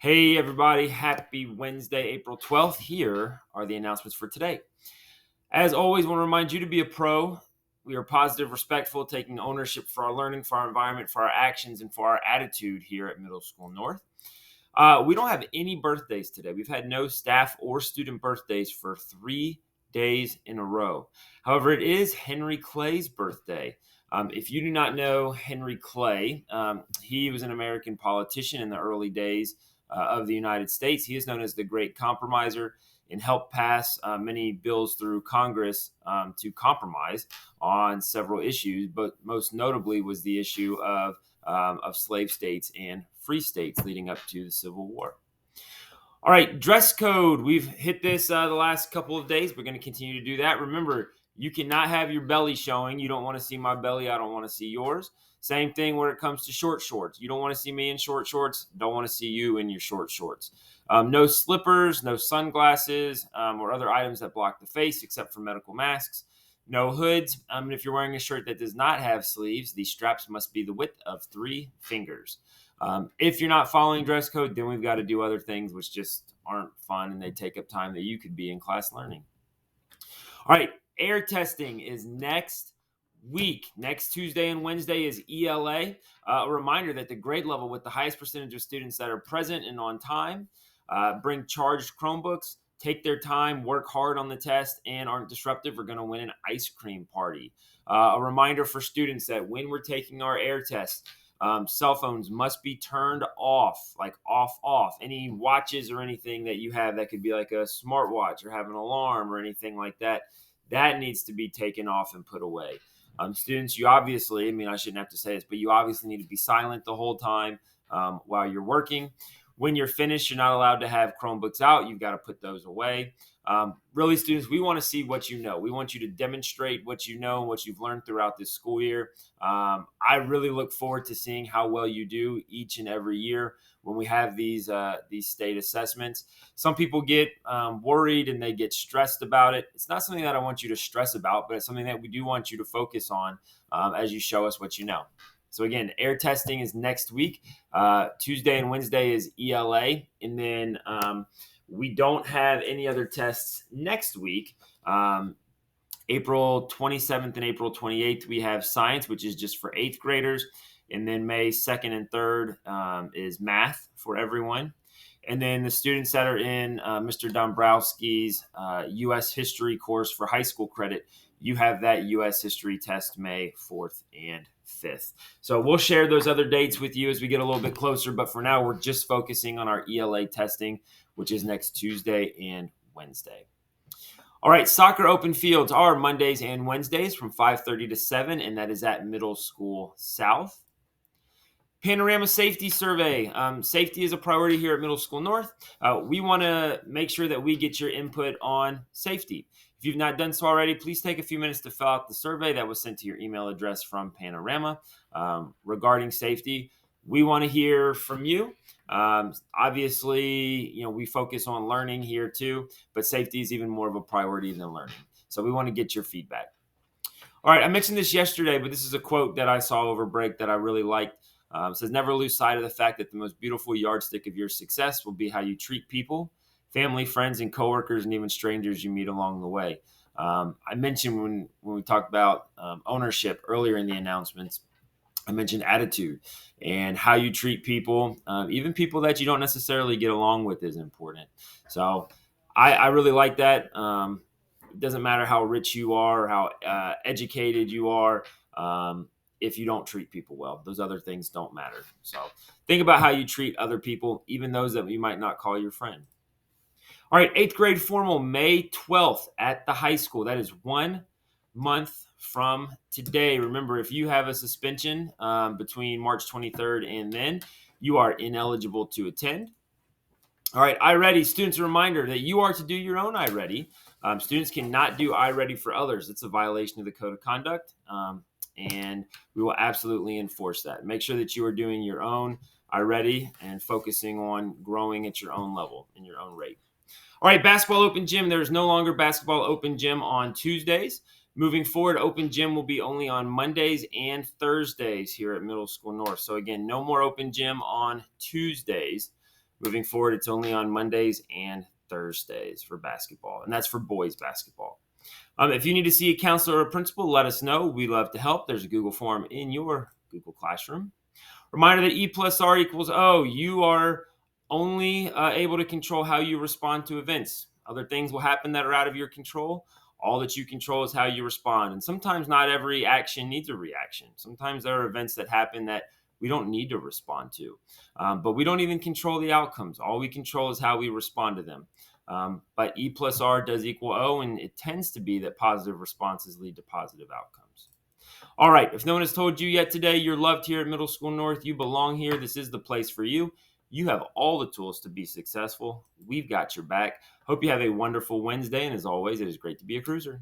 Hey, everybody. Happy Wednesday, April 12th. Here are the announcements for today. As always, I want to remind you to be a pro. We are positive, respectful, taking ownership for our learning, for our environment, for our actions, and for our attitude here at Middle School North. We don't have any birthdays today. We've had no staff or student birthdays for 3 days in a row. However, it is Henry Clay's birthday. If you do not know Henry Clay, he was an American politician in the early days of the United States. He is known as the Great Compromiser and helped pass many bills through Congress to compromise on several issues, but most notably was the issue of slave states and free states leading up to the Civil War. All right, dress code. We've hit this the last couple of days. We're going to continue to do that. Remember, you cannot have your belly showing. You don't want to see my belly. I don't want to see yours. Same thing when it comes to short shorts. You don't want to see me in short shorts. Don't want to see you in your short shorts. No slippers, no sunglasses, or other items that block the face except for medical masks. No hoods. And if you're wearing a shirt that does not have sleeves, the straps must be the width of 3 fingers. If you're not following dress code, then we've got to do other things which just aren't fun and they take up time that you could be in class learning. All right, air testing is next week. Next Tuesday and Wednesday is ELA. A reminder that the grade level with the highest percentage of students that are present and on time bring charged Chromebooks, take their time, work hard on the test, and aren't disruptive are going to win an ice cream party. A reminder for students that when we're taking our air test, cell phones must be turned off, like off. Any watches or anything that you have that could be like a smartwatch or have an alarm or anything like that, that needs to be taken off and put away. Students, you obviously, I shouldn't have to say this, but you obviously need to be silent the whole time while you're working. When you're finished, you're not allowed to have Chromebooks out. You've got to put those away. Really, students, we want to see what you know. We want you to demonstrate what you know and what you've learned throughout this school year. I really look forward to seeing how well you do each and every year when we have these state assessments. Some people get worried and they get stressed about it. It's not something that I want you to stress about, but it's something that we do want you to focus on as you show us what you know. So again, air testing is next week. Tuesday and Wednesday is ELA. And then we don't have any other tests next week. April 27th and April 28th, we have science, which is just for 8th graders. And then May 2nd and 3rd is math for everyone. And then the students that are in Mr. Dombrowski's U.S. history course for high school credit, you have that U.S. history test May 4th and 5th. So we'll share those other dates with you as we get a little bit closer. But for now, we're just focusing on our ELA testing, which is next Tuesday and Wednesday. All right, soccer open fields are Mondays and Wednesdays from 5:30 to 7, and that is at Middle School South. Panorama Safety Survey. Safety is a priority here at Middle School North. We want to make sure that we get your input on safety. If you've not done so already, please take a few minutes to fill out the survey that was sent to your email address from Panorama regarding safety. We want to hear from you. Obviously, we focus on learning here too, but safety is even more of a priority than learning. So we want to get your feedback. All right, I mentioned this yesterday, but this is a quote that I saw over break that I really liked. It says, never lose sight of the fact that the most beautiful yardstick of your success will be how you treat people, family, friends, and coworkers, and even strangers you meet along the way. I mentioned when we talked about ownership earlier in the announcements, I mentioned attitude and how you treat people, even people that you don't necessarily get along with is important. So I really like that. It doesn't matter how rich you are or how educated you are. If you don't treat people well, those other things don't matter. So think about how you treat other people, even those that you might not call your friend. All right, 8th grade formal, May 12th at the high school. That is 1 month from today. Remember, if you have a suspension between March 23rd and then, you are ineligible to attend. All right, iReady. Students, a reminder that you are to do your own iReady. Students cannot do iReady for others. It's a violation of the Code of Conduct. And we will absolutely enforce that. Make sure that you are doing your own iReady and focusing on growing at your own level and your own rate. All right, basketball open gym. There is no longer basketball open gym on Tuesdays. Moving forward, open gym will be only on Mondays and Thursdays here at Middle School North. So again, no more open gym on Tuesdays. Moving forward, it's only on Mondays and Thursdays for basketball, and that's for boys basketball. If you need to see a counselor or a principal, let us know. We love to help. There's a Google form in your Google Classroom. Reminder that E plus R equals O. You are only able to control how you respond to events. Other things will happen that are out of your control. All that you control is how you respond. And sometimes not every action needs a reaction. Sometimes there are events that happen that we don't need to respond to. But we don't even control the outcomes. All we control is how we respond to them. But E plus R does equal O, and it tends to be that positive responses lead to positive outcomes. All right, if no one has told you yet today, you're loved here at Middle School North. You belong here. This is the place for you. You have all the tools to be successful. We've got your back. Hope you have a wonderful Wednesday, and as always, it is great to be a cruiser.